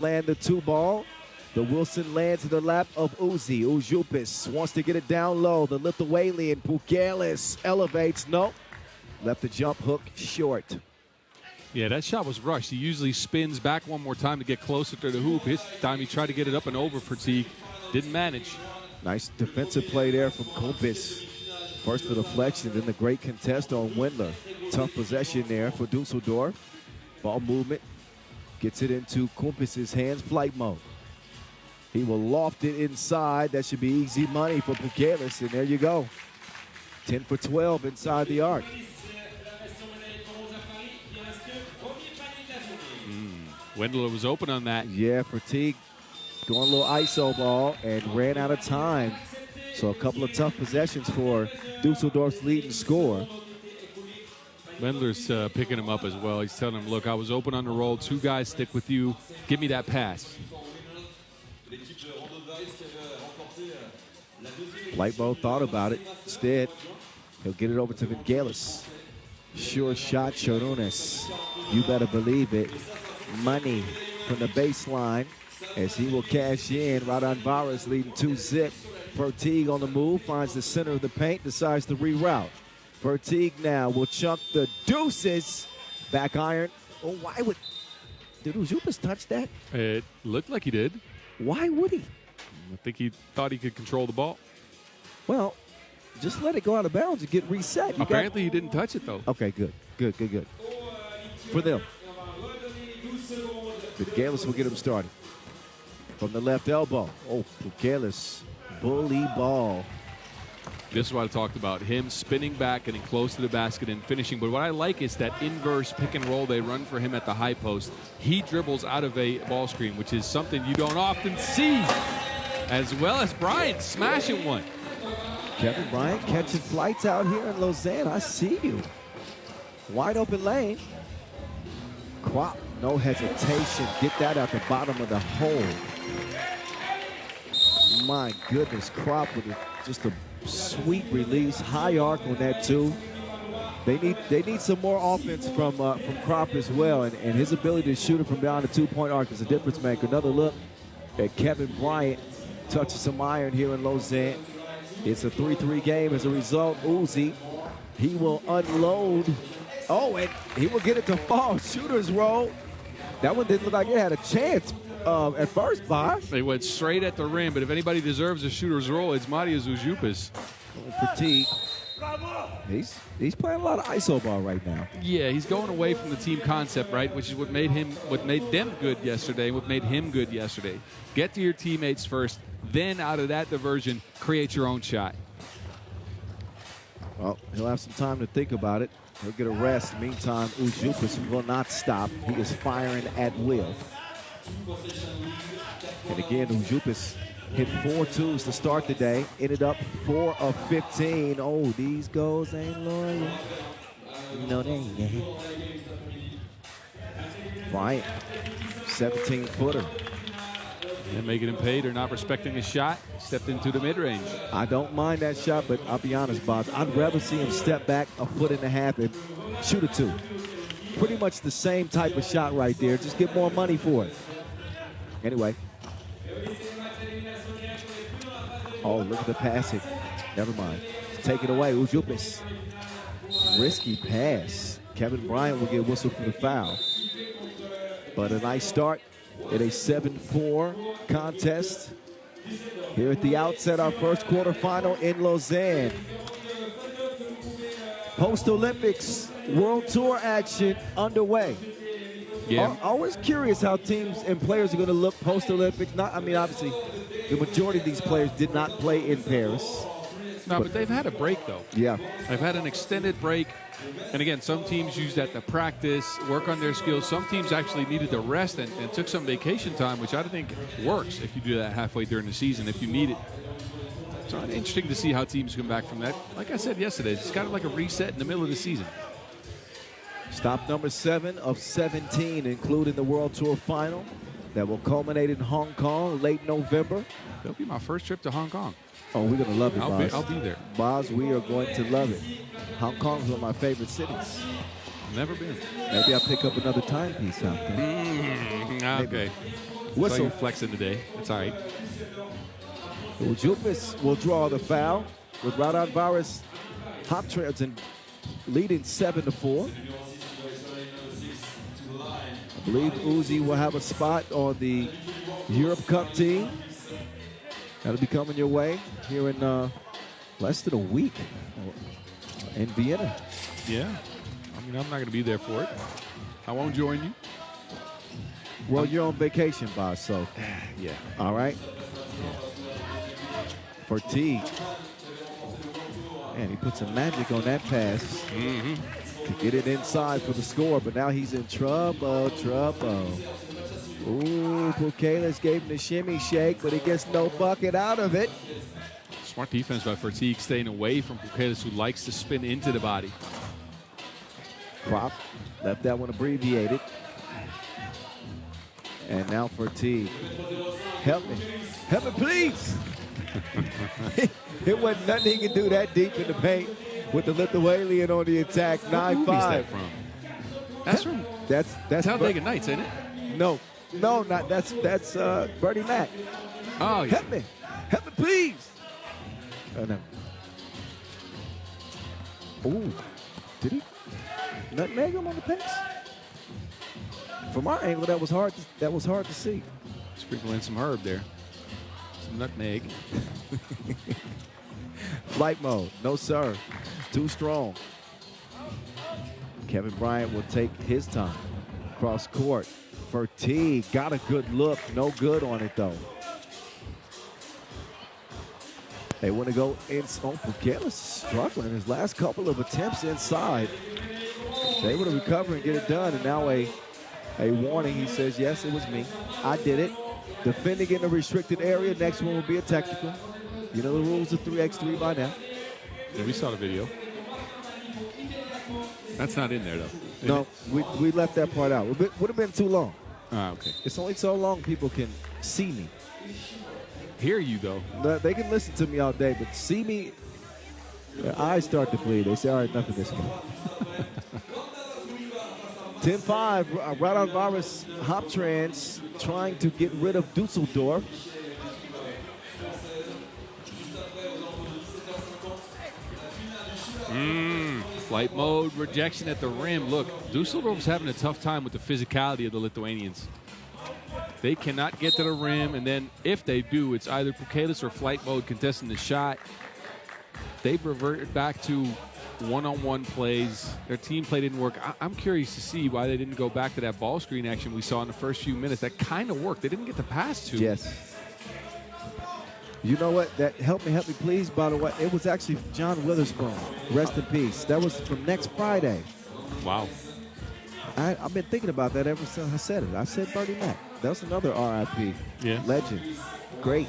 land the two ball. The Wilson lands in the lap of Uzi. Ujupis wants to get it down low. The Lithuanian Pukelis elevates. Nope. Left the jump hook short. Yeah, that shot was rushed. He usually spins back one more time to get closer to the hoop. This time he tried to get it up and over for Teague. Didn't manage. Nice defensive play there from Kumpis. First the deflection, then the great contest on Wendler. Tough possession there for Dusseldorf. Ball movement. Gets it into Kumpis's hands. Flight mode. He will loft it inside. That should be easy money for Pukelis. And there you go. 10 for 12 inside the arc. Wendler was open on that. Yeah, Teague going a little ISO ball and ran out of time. So a couple of tough possessions for Dusseldorf's leading scorer. Wendler's picking him up as well. He's telling him, look, I was open on the roll. Two guys stick with you. Give me that pass. Lightbow thought about it. Instead, he'll get it over to Vangelis. Sure shot, Chorunas. You better believe it. Money from the baseline as he will cash in. Raudondvaris leading 2-zip. Teague on the move, finds the center of the paint, decides to reroute. Teague now will chunk the deuces. Back iron. Oh, why would... Did Ujupis touch that? It looked like he did. Why would he? I think he thought he could control the ball. Well, just let it go out of bounds and get reset. Apparently he didn't touch it, though. Okay, good. Good. For them. Pukelis will get him started. From the left elbow. Oh, Pukelis. Bully ball. This is what I talked about. Him spinning back, getting close to the basket and finishing. But what I like is that inverse pick and roll they run for him at the high post. He dribbles out of a ball screen, which is something you don't often see. As well as Bryant smashing one. Kevin Bryant catching flights out here in Lausanne. I see you. Wide open lane. Quap, no hesitation. Get that at the bottom of the hole. My goodness, Crop with just a sweet release. High arc on that too. They need some more offense from Crop as well, and his ability to shoot it from beyond the two-point arc is a difference maker. Another look at Kevin Bryant touching some iron here in Lausanne. It's a 3-3 game as a result. Uzi, he will unload. Oh, and he will get it to fall. Shooter's roll. That one didn't look like it had a chance at first, Bosh. They went straight at the rim, but if anybody deserves a shooter's roll, it's Marius Ujupis. Teague. He's playing a lot of ISO ball right now. Yeah, he's going away from the team concept, right? Which is what made them good yesterday, what made him good yesterday. Get to your teammates first, then out of that diversion, create your own shot. Well, he'll have some time to think about it. He'll get a rest. Meantime, Ujupis will not stop. He is firing at will. And again, Ujupis hit 4 twos to start the day. Ended up 4 of 15. Oh, these goals ain't loyal. You know they ain't. Bryant, 17-footer. And making him pay. They're not respecting his shot. Stepped into the mid-range. I don't mind that shot, but I'll be honest, Bob. I'd rather see him step back a foot and a half and shoot a 2. Pretty much the same type of shot right there. Just get more money for it. Anyway. Oh, look at the passing. Never mind. Take it away, Ujupis. Risky pass. Kevin Bryant will get whistled for the foul. But a nice start in a 7-4 contest. Here at the outset, our first quarterfinal in Lausanne. Post-Olympics World Tour action underway. Yeah. Always curious how teams and players are going to look post-Olympics. Obviously, the majority of these players did not play in Paris. No, but they've had a break, though. Yeah. They've had an extended break. And again, some teams use that to practice, work on their skills. Some teams actually needed to rest and took some vacation time, which I think works if you do that halfway during the season, if you need it. So it's interesting to see how teams come back from that. Like I said yesterday, it's kind of like a reset in the middle of the season. Stop number 7 of 17, including the World Tour final that will culminate in Hong Kong late November. That'll be my first trip to Hong Kong. Oh, we're going to love it, Boz. I'll be there. Boz, we are going to love it. Hong Kong's one of my favorite cities. Never been. Maybe I'll pick up another timepiece out there. Okay. Saw you flexing today. It's all right. Ujupis will draw the foul with Raudondvaris hop trends and leading 7-4. I believe Uzi will have a spot on the Europe Cup team. That'll be coming your way here in less than a week in Vienna. Yeah. I mean, I'm not going to be there for it. I won't join you. Well, you're on vacation, boss, so. Yeah. All right. For T. And he put some magic on that pass to get it inside for the score, but now he's in trouble. Ooh, Pukelis gave him the shimmy shake, but he gets no bucket out of it. Smart defense by Fatigue, staying away from Pukelis, who likes to spin into the body. Crop left that one abbreviated. And now Fatigue. Help me, please. It wasn't nothing he could do that deep in the paint with the Lithuanian on the attack. 9-5. Who is that from? That's from. That's Talladega Nights, ain't it? No, not that's Bernie Mac. Oh, yeah. Help me, please. Oh no. Ooh, did he nutmeg him on the pass? From our angle, that was hard to see. Sprinkle in some herb there. Some nutmeg. Flight mode, no sir. Too strong. Kevin Bryant will take his time. Cross court. Fatigue got a good look. No good on it though. They want to go in. Oh, Pukelis struggling his last couple of attempts inside. They able to recover and get it done. And now a warning. He says, yes, it was me. I did it. Defending in the restricted area. Next one will be a technical. You know the rules of 3x3 by now. Yeah, we saw the video. That's not in there, though. No, we left that part out. It would have been too long. Ah, okay. It's only so long people can see me. Hear you, though. They can listen to me all day, but see me, their eyes start to bleed. They say, all right, enough of this guy. 10-5, Raudondvaris hop trans trying to get rid of Dusseldorf. Flight mode, rejection at the rim. Look, Dusseldorf's having a tough time with the physicality of the Lithuanians. They cannot get to the rim, and then if they do, it's either Pukelis or flight mode contesting the shot. They've reverted back to one-on-one plays. Their team play didn't work. I'm curious to see why they didn't go back to that ball screen action we saw in the first few minutes. That kind of worked. They didn't get the pass to. Yes. You know what? That help me, please, by the way. It was actually John Witherspoon. Rest in peace. That was from next Friday. Wow. I've been thinking about that ever since I said it. I said Bernie Mac. That was another RIP. Yeah. Legend. Great.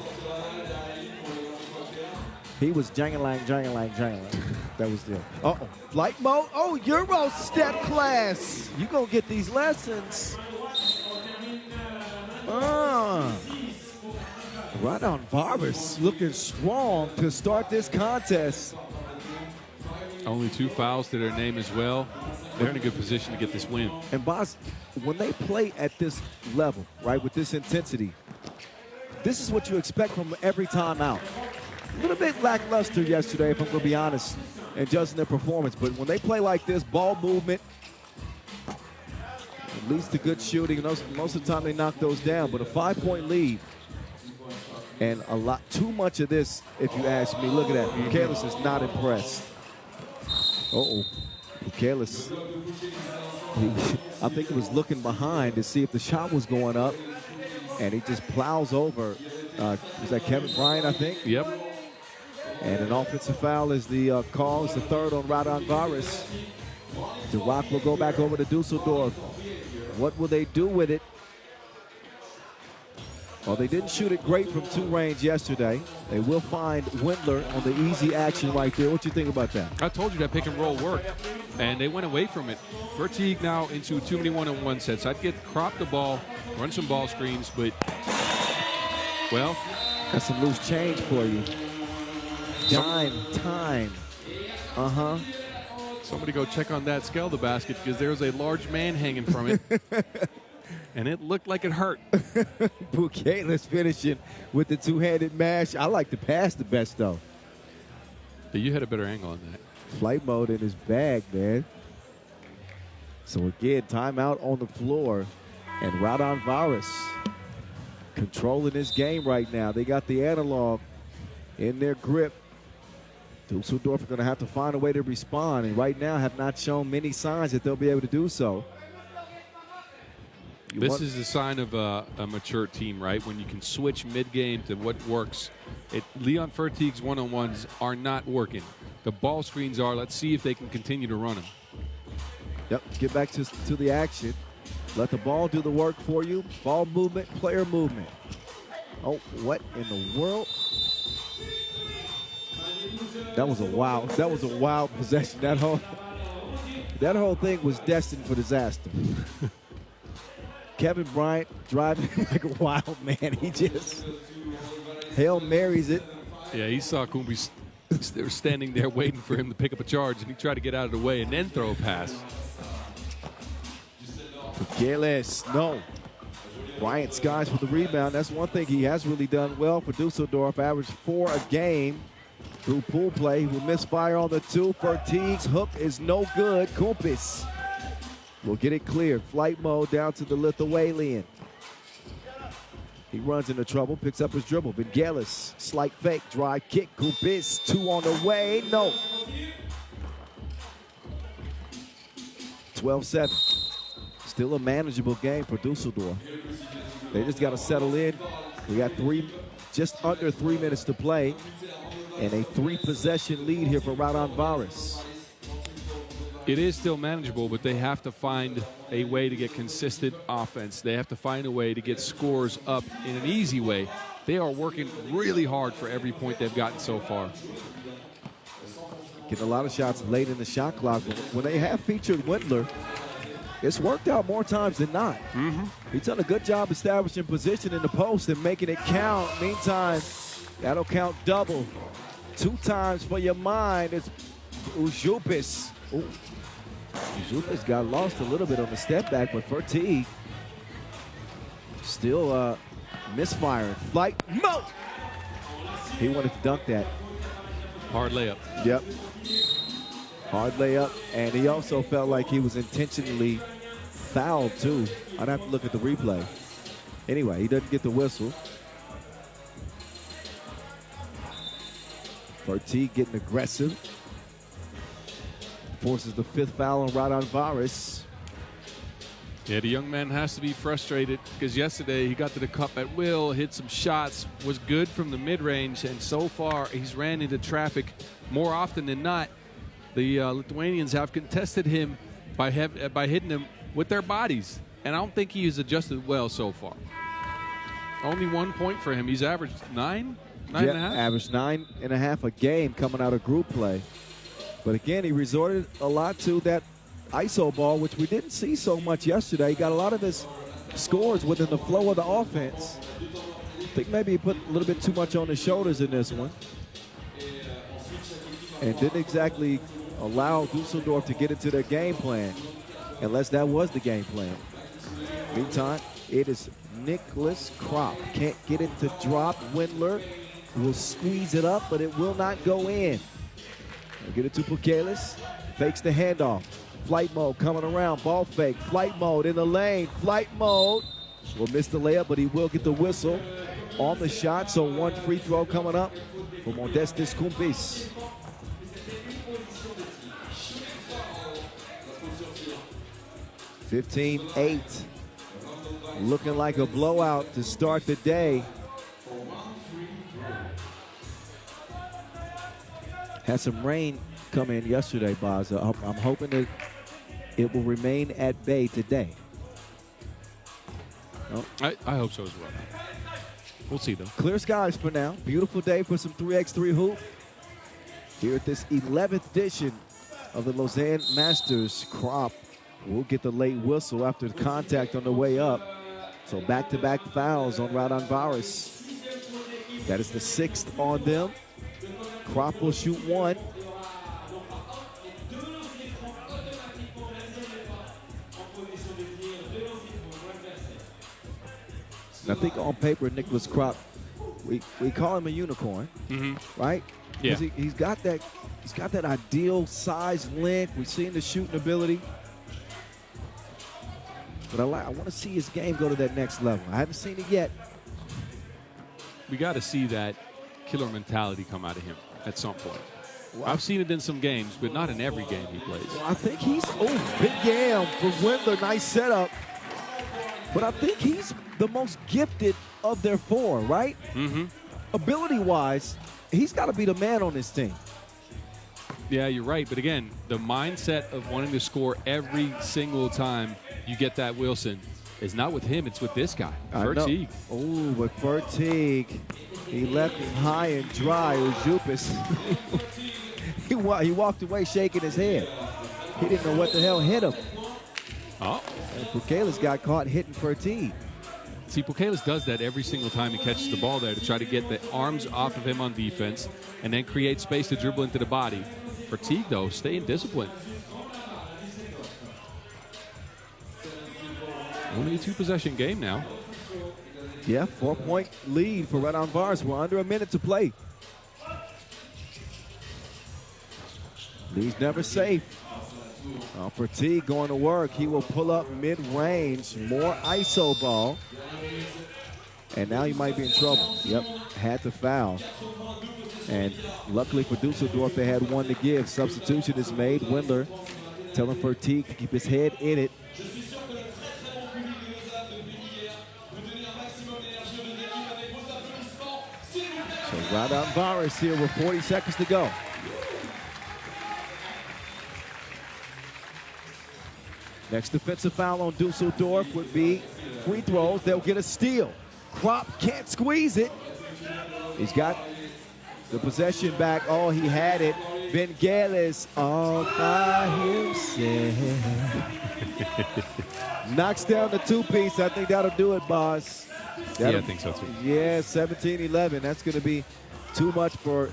He was jangling. That was the. Uh-oh. Flight mode. Oh, Euro step class. You gonna get these lessons. Raudondvaris looking strong to start this contest. Only 2 fouls to their name as well. They're in a good position to get this win. And boss, when they play at this level, right, with this intensity, this is what you expect from every time out. A little bit lackluster yesterday, if I'm going to be honest, and judging their performance. But when they play like this, ball movement, it leads to good shooting. Most of the time they knock those down. But a 5-point lead, and too much of this, if you ask me. Look at that. Pukelis is not impressed. Uh-oh. Pukelis, I think he was looking behind to see if the shot was going up, and he just plows over. Is that Kevin Bryant, I think? Yep. And an offensive foul is the call. It's the third on Raudondvaris. The Rock will go back over to Dusseldorf. What will they do with it? Well, they didn't shoot it great from 2 range yesterday. They will find Wendler on the easy action right there. What you think about that? I told you that pick and roll worked, and they went away from it. Fatigue now into too many one-on-one sets. I'd crop the ball, run some ball screens, but, well. That's some loose change for you. Time. Somebody go check on that scale the basket, because there's a large man hanging from it. and it looked like it hurt. Buchelis finishing with the two-handed mash. I like the pass the best, though. But you had a better angle on that. Flight mode in his bag, man. So again, timeout on the floor. And Raudondvaris controlling this game right now. They got the analog in their grip. Dusseldorf are going to have to find a way to respond, and right now have not shown many signs that they'll be able to do so. This is a sign of a mature team, right? When you can switch mid-game to what works. Leon Fertig's one-on-ones are not working. The ball screens are. Let's see if they can continue to run them. Yep, get back to the action. Let the ball do the work for you. Ball movement, player movement. Oh, what in the world? That was a wild possession. That whole thing was destined for disaster. Kevin Bryant driving like a wild man. He just Hail Marys it. Yeah, he saw Kumbi. They were standing there waiting for him to pick up a charge, and he tried to get out of the way and then throw a pass. Buchelis, no. Bryant skies for the rebound. That's one thing he has really done well for Dusseldorf. Averaged 4 a game through pool play. He will misfire on the 2. Fertig's hook is no good. Kumpis will get it cleared. Flight mode down to the Lithuanian. He runs into trouble, picks up his dribble. Buchelis, slight fake, drive kick. Kumpis, 2 on the way. No. 12-7. Still a manageable game for Dusseldorf. They just got to settle in. We got just under 3 minutes to play, and a 3-possession lead here for Raudondvaris. It is still manageable, but they have to find a way to get consistent offense. They have to find a way to get scores up in an easy way. They are working really hard for every point they've gotten so far. Getting a lot of shots late in the shot clock. When they have featured Wendler, it's worked out more times than not. He's done a good job establishing position in the post and making it count. Meantime, that'll count double. 2 times for your mind. It's Ujupis. Ujupis got lost a little bit on the step back, but Fertig still misfiring. Flight mode. He wanted to dunk that. Hard layup. Yep. Hard layup, and he also felt like he was intentionally fouled, too. I'd have to look at the replay. Anyway, he doesn't get the whistle. Fertig getting aggressive. Forces the 5th foul on Raudondvaris. Yeah, the young man has to be frustrated because yesterday he got to the cup at will, hit some shots, was good from the mid-range, and so far he's ran into traffic more often than not. The Lithuanians have contested him by hitting him with their bodies, and I don't think he has adjusted well so far. Only 1 point for him. He's averaged 9 and a half? Averaged 9.5 a game coming out of group play. But again, he resorted a lot to that ISO ball, which we didn't see so much yesterday. He got a lot of his scores within the flow of the offense. I think maybe he put a little bit too much on his shoulders in this one, and didn't exactly allow Dusseldorf to get into their game plan, unless that was the game plan. Meantime, it is Nicholas Kropp. Can't get it to drop. Wendler will squeeze it up, but it will not go in. We'll get it to Buchelis. Fakes the handoff. Flight mode coming around. Ball fake. Flight mode in the lane. Flight mode. Will miss the layup, but he will get the whistle on the shot. So 1 free throw coming up for Modestis Kumpis. 15-8. Looking like a blowout to start the day. Had some rain come in yesterday, Boz. I'm hoping that it will remain at bay today. Oh. I hope so as well. We'll see, though. Clear skies for now. Beautiful day for some 3x3 hoop. Here at this 11th edition of the Lausanne Masters. Kropp will get the late whistle after the contact on the way up. So back-to-back fouls on Raudondvaris. That is the 6th on them. Kropp will shoot 1. I think on paper, Nicholas Kropp, we call him a unicorn, right? Yeah. He's got that ideal size, length. We've seen the shooting ability. But I want to see his game go to that next level. I haven't seen it yet. We got to see that killer mentality come out of him at some point. Well, I've seen it in some games, but not in every game he plays. Well, I think he's big yam for Wendler. Nice setup. But I think he's the most gifted of their four, right? Ability-wise, he's got to be the man on this team. Yeah, you're right. But again, the mindset of wanting to score every single time you get that Wilson is not with him. It's with this guy, Verteeg. Oh, but Verteeg, he left him high and dry. Ujupis. he walked away shaking his head. He didn't know what the hell hit him. Oh. And Pukelis got caught hitting Verteeg. See, Pukelis does that every single time he catches the ball there to try to get the arms off of him on defense and then create space to dribble into the body. Verteeg, though, staying disciplined. Only a 2-possession game now. Yeah, 4-point lead for Raudondvaris. We're under a minute to play. Lee's never safe. Verteeg going to work. He will pull up mid-range. More ISO ball. And now he might be in trouble. Yep, had to foul. And luckily for Dusseldorf, they had one to give. Substitution is made. Wendler telling Verteeg to keep his head in it. So Raudondvaris here with 40 seconds to go. Next defensive foul on Dusseldorf would be free throws. They'll get a steal. Kropp can't squeeze it. He's got the possession back. Oh, he had it. Vangelis all by himself. Knocks down the two-piece. I think that'll do it, boss. Yeah, I think so, too. Yeah, 17-11. That's going to be too much for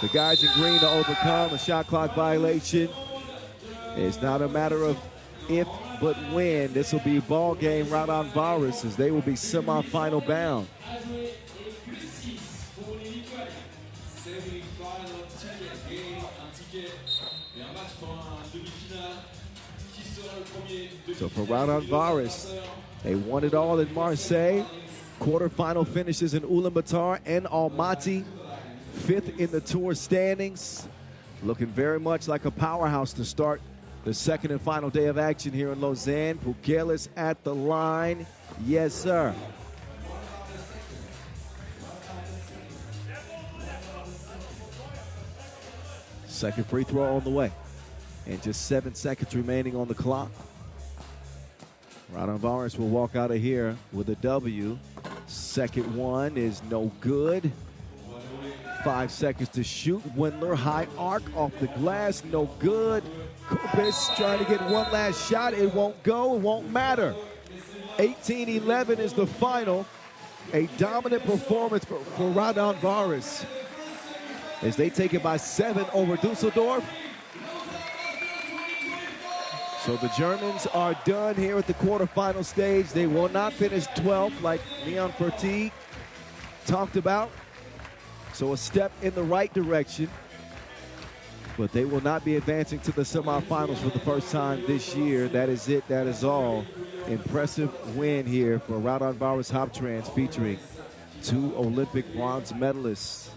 the guys in green to overcome. A shot clock violation. It's not a matter of if, but when. This will be ball game Raudondvaris as they will be semifinal bound. So for Raudondvaris, they won it all in Marseille. Quarterfinal finishes in Ulaanbaatar and Almaty. 5th in the tour standings. Looking very much like a powerhouse to start the second and final day of action here in Lausanne. Pukelis at the line. Yes, sir. Second free throw on the way. And just 7 seconds remaining on the clock. Raudondvaris will walk out of here with a W. Second one is no good. 5 seconds to shoot. Wendler, high arc off the glass, no good. Kopis trying to get one last shot. It won't go, it won't matter. 18-11 is the final. A dominant performance for Raudondvaris as they take it by 7 over Dusseldorf. So the Germans are done here at the quarterfinal stage. They will not finish 12th like Leon Verteeg talked about. So a step in the right direction. But they will not be advancing to the semifinals for the first time this year. That is it. That is all. Impressive win here for Raudondvaris Hoptrans featuring 2 Olympic bronze medalists.